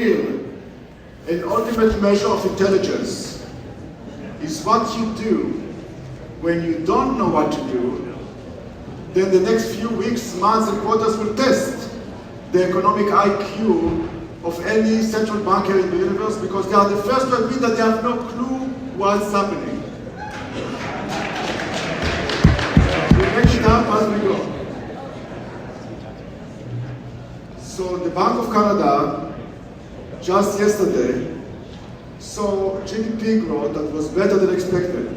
real and ultimate measure of intelligence is what you do when you don't know what to do, then the next few weeks, months, and quarters will test the economic IQ of any central banker in the universe, because they are the first to admit that they have no clue what's happening. We make it up as we go. So the Bank of Canada, just yesterday, saw GDP growth that was better than expected.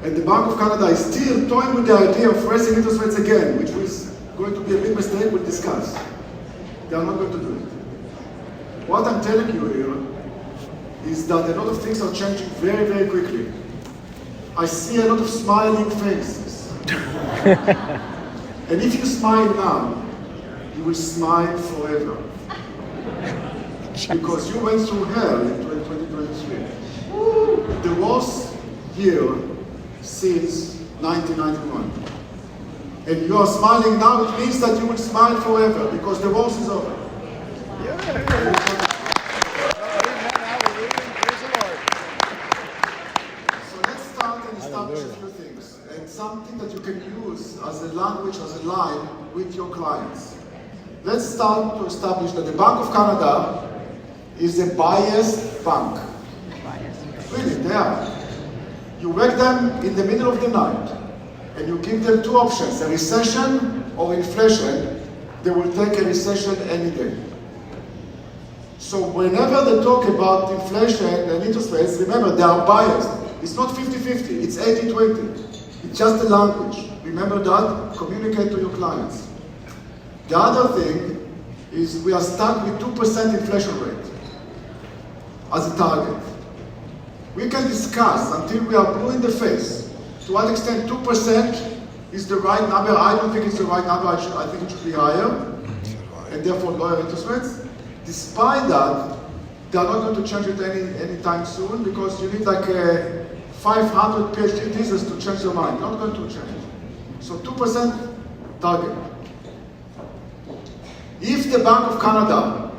And the Bank of Canada is still toying with the idea of raising interest rates again, which is going to be a big mistake. We'll discuss. They are not going to do it. What I'm telling you here is that a lot of things are changing very, very quickly. I see a lot of smiling faces. And if you smile now, you will smile forever. Because you went through hell in 2023. The worst year since 1991. And you are smiling now, it means that you will smile forever, because the worst is over. So let's start and establish a few things, and something that you can use as a language, as a line with your clients. Let's start to establish that the Bank of Canada is a biased bank. Really, they are. You wake them in the middle of the night, and you give them two options, a recession or inflation. They will take a recession any day. So whenever they talk about inflation and interest rates, remember, they are biased. It's not 50-50, it's 80-20. It's just the language. Remember that, communicate to your clients. The other thing is we are stuck with 2% inflation rate as a target. We can discuss until we are blue in the face to what extent 2% is the right number. I don't think it's the right number. I think it should be higher, and therefore lower interest rates. Despite that, they are not going to change it anytime soon, because you need like 500 PhD theses to change your mind. Not going to change. So 2% target. If the Bank of Canada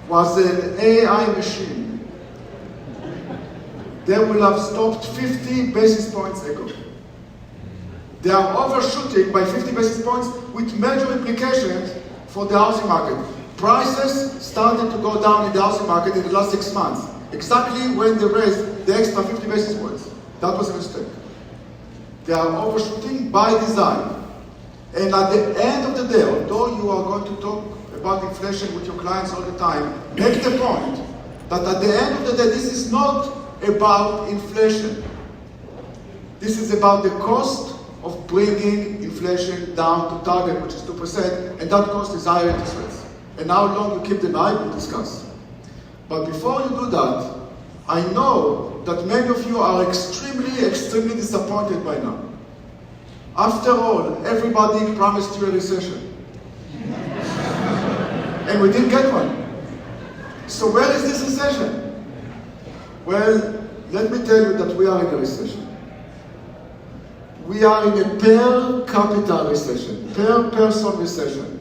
was an AI machine, they will have stopped 50 basis points ago. They are overshooting by 50 basis points with major implications for the housing market. Prices started to go down in the housing market in the last 6 months, exactly when they raised the extra 50 basis points. That was a mistake. They are overshooting by design. And at the end of the day, although you are going to talk about inflation with your clients all the time, make the point that at the end of the day, this is not about inflation. This is about the cost of bringing inflation down to target, which is 2%, and that cost is higher interest rates. And how long you keep the knife, we'll discuss. But before you do that, I know that many of you are extremely disappointed by now. After all, everybody promised you a recession. And we didn't get one. So where is this recession? Well, let me tell you that we are in a recession. We are in a per capita recession, per person recession.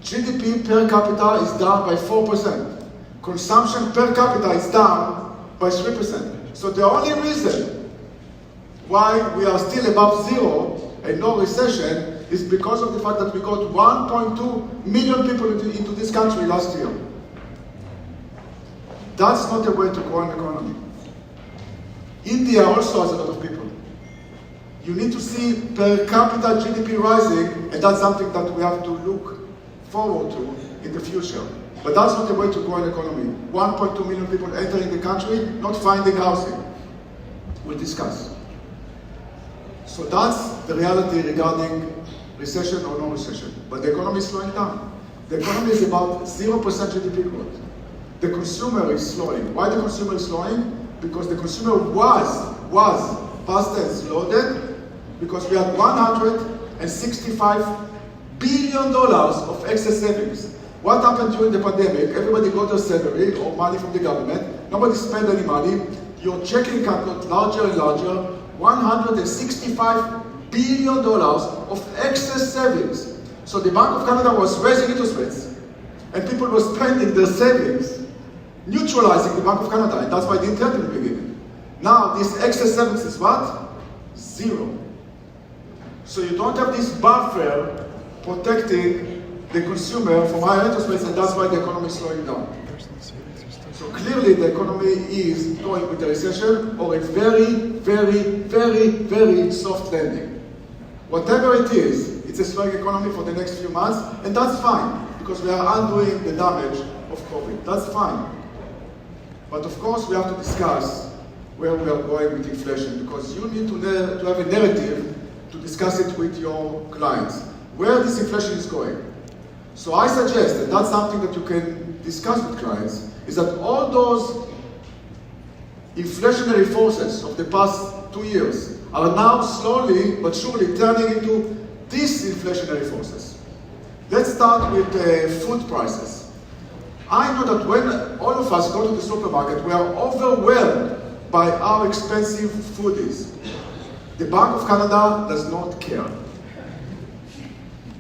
GDP per capita is down by 4%. Consumption per capita is down by 3%. So the only reason why we are still above zero and no recession is because of the fact that we got 1.2 million people into this country last year. That's not a way to grow an economy. India also has a lot of people. You need to see per capita GDP rising, and that's something that we have to look forward to in the future. But that's not the way to grow an economy. 1.2 million people entering the country, not finding housing. We'll discuss. So that's the reality regarding recession or no recession. But the economy is slowing down. The economy is about 0% GDP growth. The consumer is slowing. Why the consumer is slowing? Because the consumer was past tense loaded, because we had $165 billion of excess savings. What happened during the pandemic? Everybody got their salary or money from the government. Nobody spent any money. Your checking account got larger and larger. $165 billion of excess savings. So the Bank of Canada was raising interest rates. and people were spending their savings, neutralizing the Bank of Canada, and that's why I didn't help in the beginning. Now, this excess savings is what? Zero. So you don't have this buffer protecting the consumer from higher interest rates, and that's why the economy is slowing down. So clearly the economy is going with a recession or a very, very, very, very soft landing. Whatever it is, it's a slowing economy for the next few months, and that's fine, because we are undoing the damage of COVID. That's fine. But of course, we have to discuss where we are going with inflation, because you need to have a narrative to discuss it with your clients, where this inflation is going. So I suggest that that's something that you can discuss with clients, is that all those inflationary forces of the past 2 years are now slowly but surely turning into disinflationary forces. Let's start with food prices. I know that when all of us go to the supermarket, we are overwhelmed by how expensive food is. The Bank of Canada does not care.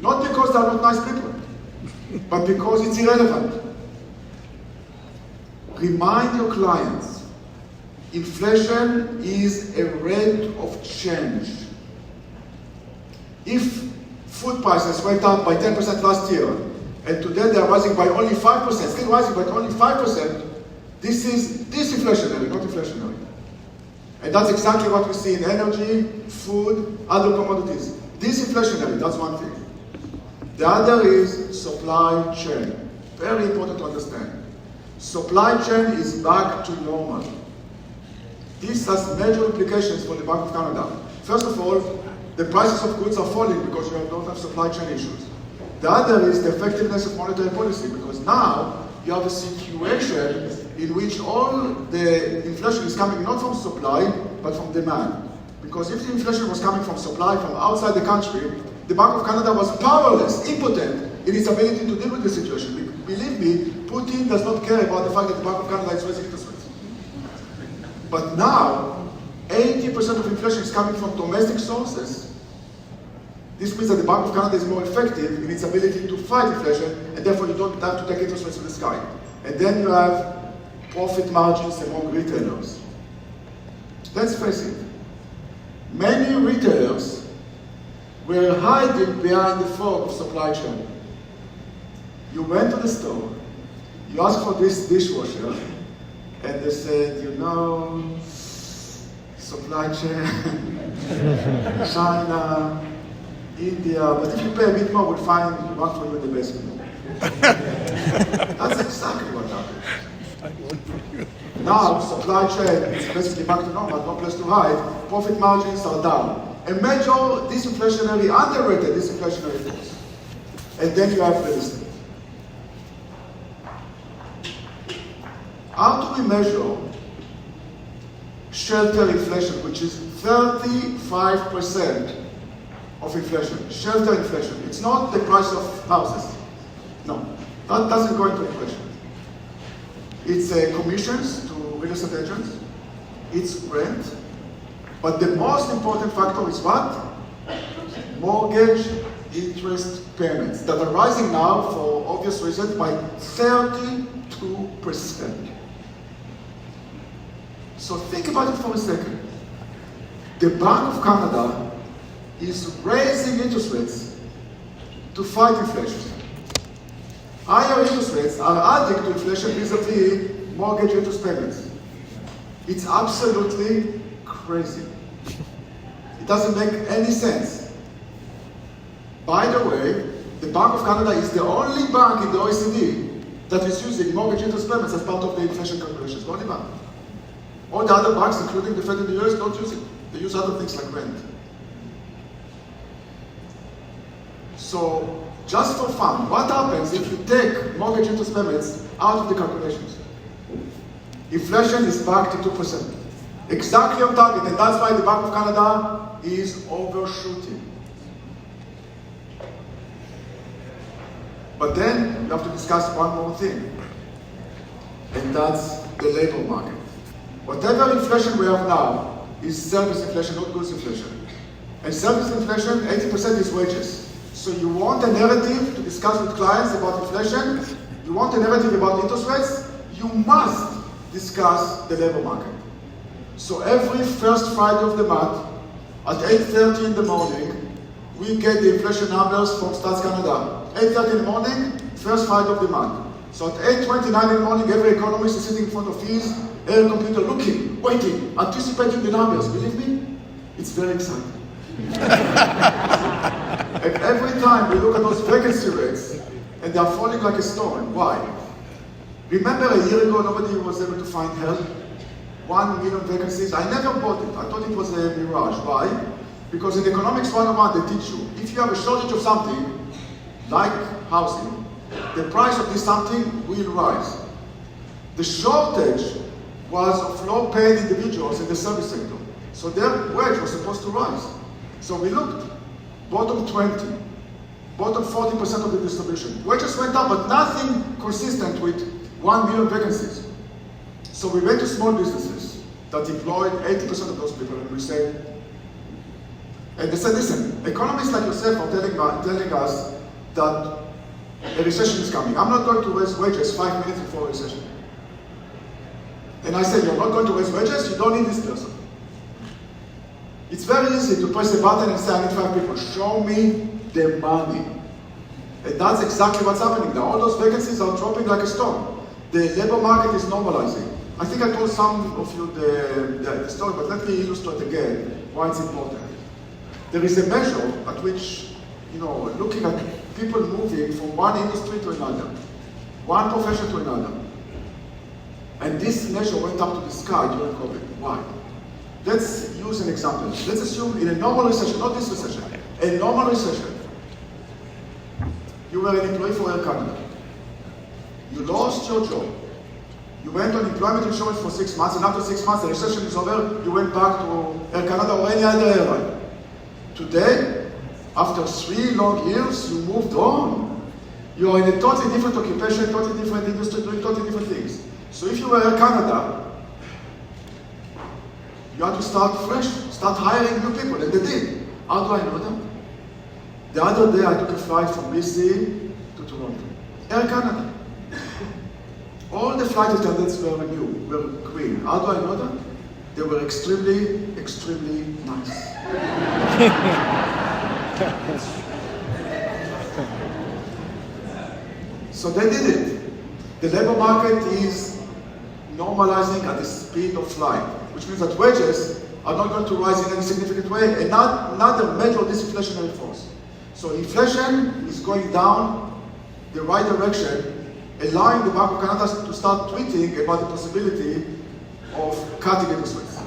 Not because they are not nice people, but because it's irrelevant. Remind your clients, inflation is a rate of change. If food prices went up by 10% last year, and today they are rising by only 5%, still rising by only 5%, this is disinflationary, not inflationary. And that's exactly what we see in energy, food, other commodities. Disinflationary, that's one thing. The other is supply chain. Very important to understand. Supply chain is back to normal. This has major implications for the Bank of Canada. First of all, the prices of goods are falling because you don't have supply chain issues. The other is the effectiveness of monetary policy, because now you have a situation in which all the inflation is coming not from supply, but from demand. Because if the inflation was coming from supply from outside the country, the Bank of Canada was powerless, impotent in its ability to deal with the situation. Believe me, Putin does not care about the fact that the Bank of Canada is raising interest rates. But now, 80% of inflation is coming from domestic sources. This means that the Bank of Canada is more effective in its ability to fight inflation, and therefore you don't have to take interest rates from the sky. And then you have profit margins among retailers. Let's face it, many retailers were hiding behind the fog of supply chain. You went to the store, you asked for this dishwasher, and they said, you know, supply chain, China, India, but if you pay a bit more, we'll find one for you in the basement. That's exactly what happened. Now, supply chain is basically back to normal, no place to hide. Profit margins are down. A major disinflationary, underrated disinflationary force. And then you have real estate. How do we measure shelter inflation, which is 35% of inflation? Shelter inflation. It's not the price of houses. No, that doesn't go into inflation. It's commissions to real estate agents. It's rent. But the most important factor is what? Mortgage interest payments that are rising now for obvious reasons by 32%. So think about it for a second. The Bank of Canada is raising interest rates to fight inflation. Higher interest rates are adding to inflation vis-a-vis mortgage interest payments. It's absolutely crazy. It doesn't make any sense. By the way, the Bank of Canada is the only bank in the OECD that is using mortgage interest payments as part of the inflation calculations. The only bank. All the other banks, including the Fed in the US, don't use it. They use other things like rent. So, just for fun, what happens if you take mortgage interest payments out of the calculations? Inflation is back to 2%. Exactly on target, and that's why the Bank of Canada is overshooting. But then, we have to discuss one more thing, and that's the labor market. Whatever inflation we have now is service inflation, not goods inflation. And service inflation, 80% is wages. So you want a narrative to discuss with clients about inflation? you want a narrative about interest rates, you must discuss the labor market. So every first Friday of the month, at 8:30 in the morning, we get the inflation numbers from Stats Canada. 8:30 in the morning, first Friday of the month. So at 8:29 in the morning, every economist is sitting in front of his air computer looking, waiting, anticipating the numbers. Believe me, it's very exciting. And every time we look at those vacancy rates, and they are falling like a stone. Why? Remember a year ago, nobody was able to find help? 1 million vacancies. I never bought it. I thought it was a mirage. Why? Because in Economics 101, they teach you, if you have a shortage of something, like housing, the price of this something will rise. The shortage was of low-paid individuals in the service sector. So their wage was supposed to rise. So we looked, bottom 20, bottom 40% of the distribution. Wages went up, but nothing consistent with 1 million vacancies. So we went to small businesses that employed 80% of those people, and we said, and they said, listen, economists like yourself are telling us that a recession is coming. I'm not going to raise wages 5 minutes before a recession. And I said, you're not going to raise wages? You don't need this person. It's very easy to press a button and say, I need 5 people. Show me the money. And that's exactly what's happening now. All those vacancies are dropping like a stone. The labor market is normalizing. I think I told some of you the story, but let me illustrate again why it's important. There is a measure at which, looking at people moving from one industry to another, one profession to another. And this measure went up to the sky during COVID. Why? Let's use an example. Let's assume in a normal recession, not this recession, a normal recession, you were an employee for Air Canada. You lost your job. You went on employment insurance for 6 months, and after 6 months, the recession is over, you went back to Air Canada or any other airline. Today, after 3 long years, you moved on. You are in a totally different occupation, totally different industry, doing totally different things. So if you were Air Canada, you had to start fresh, start hiring new people, and they did. How do I know them? The other day, I took a flight from BC to Toronto. Air Canada. All the flight attendants were new, were green. How do I know them? They were extremely, extremely nice. So they did it. The labor market is normalizing at the speed of light, which means that wages are not going to rise in any significant way, and not a major disinflationary force. So inflation is going down the right direction, allowing the Bank of Canada to start tweeting about the possibility of cutting interest rates.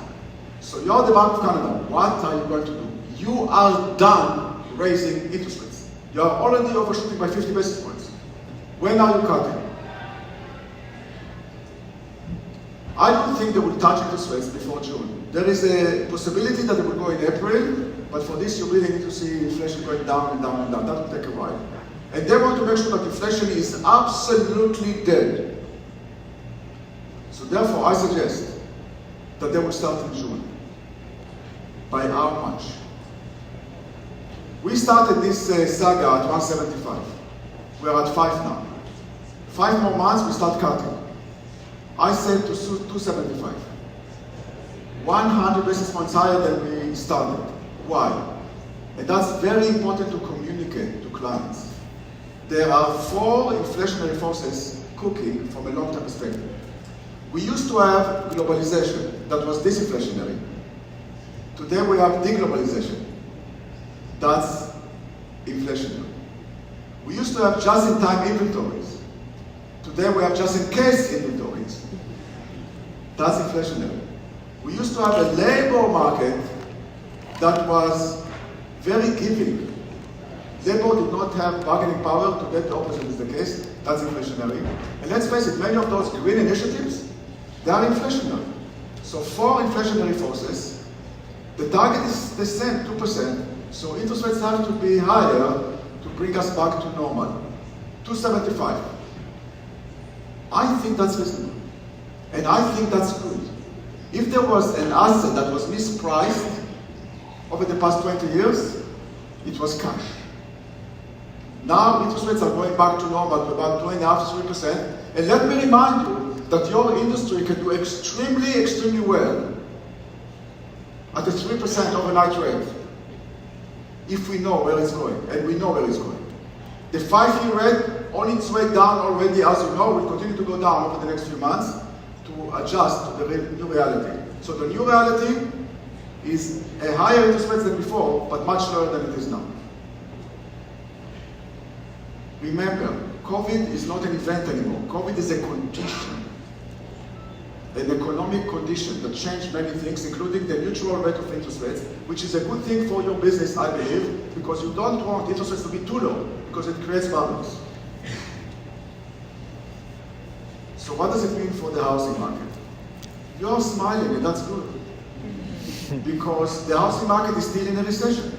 So you're the Bank of Canada. What are you going to do? You are done raising interest rates. You are already overshooting by 50 basis points. When are you cutting? I don't think they will touch interest rates before June. There is a possibility that they will go in April, but for this you really need to see inflation going down and down and down. That will take a while. And they want to make sure that inflation is absolutely dead. So therefore, I suggest that they will start in June. By how much? We started this saga at 175. We're at 5 now. 5 more months, we start cutting. I said to 275. 100 basis points higher than we started. Why? And that's very important to communicate to clients. There are 4 inflationary forces cooking from a long-term perspective. We used to have globalization that was disinflationary. Today we have deglobalization. That's inflationary. We used to have just-in-time inventories. Today we have just-in-case inventories. That's inflationary. We used to have a labor market that was very giving. Labor did not have bargaining power. Today the opposite is the case. That's inflationary. And let's face it, many of those green initiatives, they are inflationary. So 4 inflationary forces. The target is the same, 2%. So interest rates have to be higher to bring us back to normal. 275. I think that's reasonable. And I think that's good. If there was an asset that was mispriced over the past 20 years, it was cash. Now interest rates are going back to normal, to about 2.5% to 3%. And let me remind you that your industry can do extremely, extremely well at a 3% overnight rate if we know where it's going, and we know where it's going. The 5-year rate on its way down already, as you know, will continue to go down over the next few months to adjust to the new reality. So the new reality is a higher interest rate than before, but much lower than it is now. Remember, COVID is not an event anymore. COVID is a condition, an economic condition that changed many things, including the neutral rate of interest rates, which is a good thing for your business, I believe, because you don't want interest rates to be too low, because it creates bubbles. So what does it mean for the housing market? You're smiling, and that's good. Because the housing market is still in a recession.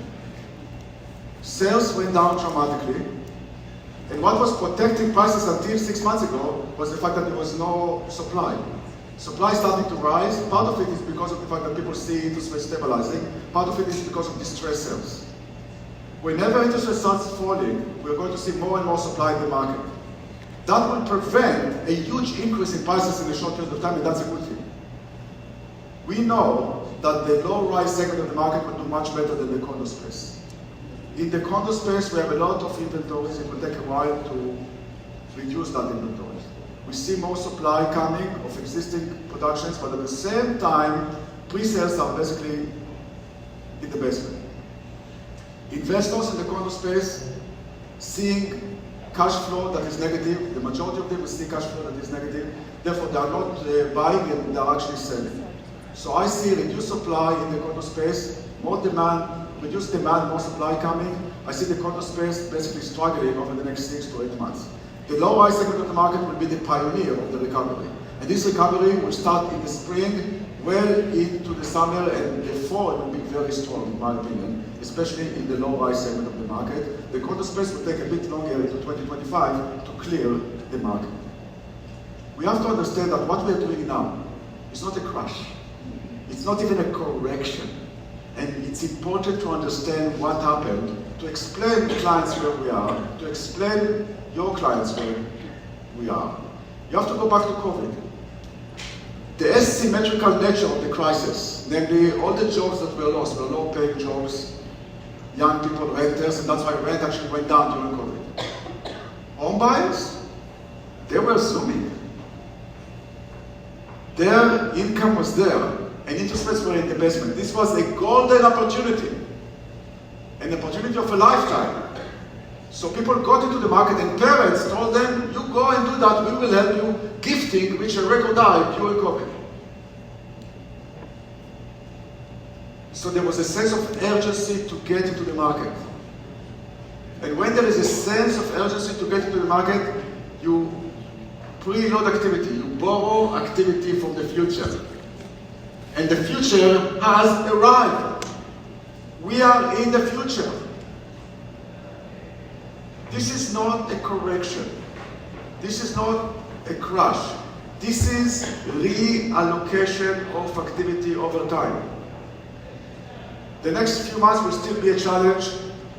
Sales went down dramatically, and what was protecting prices until 6 months ago was the fact that there was no supply. Supply starting to rise. Part of it is because of the fact that people see interest rates stabilizing. Part of it is because of distressed sales. Whenever interest rates starts falling, we're going to see more and more supply in the market. That will prevent a huge increase in prices in a short period of time, and that's a good thing. We know that the low-rise segment of the market will do much better than the condo space. In the condo space, we have a lot of inventories. It will take a while to reduce that inventory. We see more supply coming of existing productions, but at the same time, pre-sales are basically in the basement. Investors in the condo space seeing cash flow that is negative. The majority of them will see cash flow that is negative. Therefore, they are not buying and they are actually selling. So I see reduced supply in the condo space, more demand, reduced demand, more supply coming. I see the condo space basically struggling over the next 6 to 8 months. The low-rise segment of the market will be the pioneer of the recovery. And this recovery will start in the spring, well into the summer, and the fall will be very strong, in my opinion, especially in the low-rise segment of the market. The condo space will take a bit longer into 2025 to clear the market. We have to understand that what we are doing now is not a crash. It's not even a correction. And it's important to understand what happened, to explain to clients where we are, to explain your clients where we are. You have to go back to COVID. The asymmetrical nature of the crisis, namely all the jobs that were lost were low-paying jobs, young people, renters, and that's why rent actually went down during COVID. Home buyers, they were zooming. Their income was there, and interest rates were in the basement. This was a golden opportunity, an opportunity of a lifetime. So people got into the market, and parents told them, you go and do that, we will help you. Gifting reached a record high during COVID. So there was a sense of urgency to get into the market. And when there is a sense of urgency to get into the market, you preload activity, you borrow activity from the future. And the future has arrived. We are in the future. This is not a correction. This is not a crash. This is reallocation of activity over time. The next few months will still be a challenge.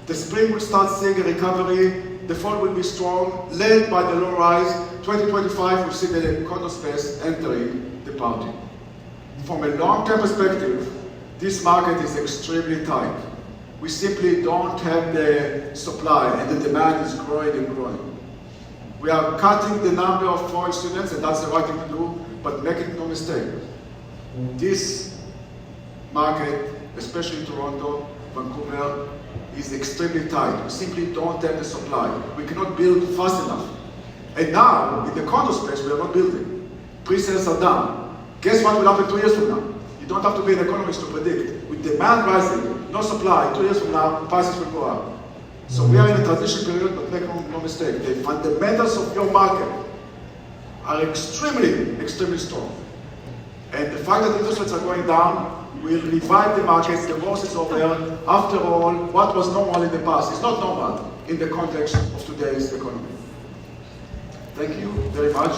The spring will start seeing a recovery. The fall will be strong, led by the low rise. 2025 will see the condo space entering the party. From a long-term perspective, this market is extremely tight. We simply don't have the supply, and the demand is growing and growing. We are cutting the number of foreign students, and that's the right thing to do, but make it no mistake. This market, especially in Toronto, Vancouver, is extremely tight. We simply don't have the supply. We cannot build fast enough. And now, in the condo space, we are not building. Pre-sales are down. Guess what will happen 2 years from now? You don't have to be an economist to predict. With demand rising, no supply, 2 years from now, prices will go up. So we are in a transition period, but make no mistake. The fundamentals of your market are extremely, extremely strong. And the fact that interest rates are going down will revive the markets. The worst is over. After all, what was normal in the past is not normal in the context of today's economy. Thank you very much.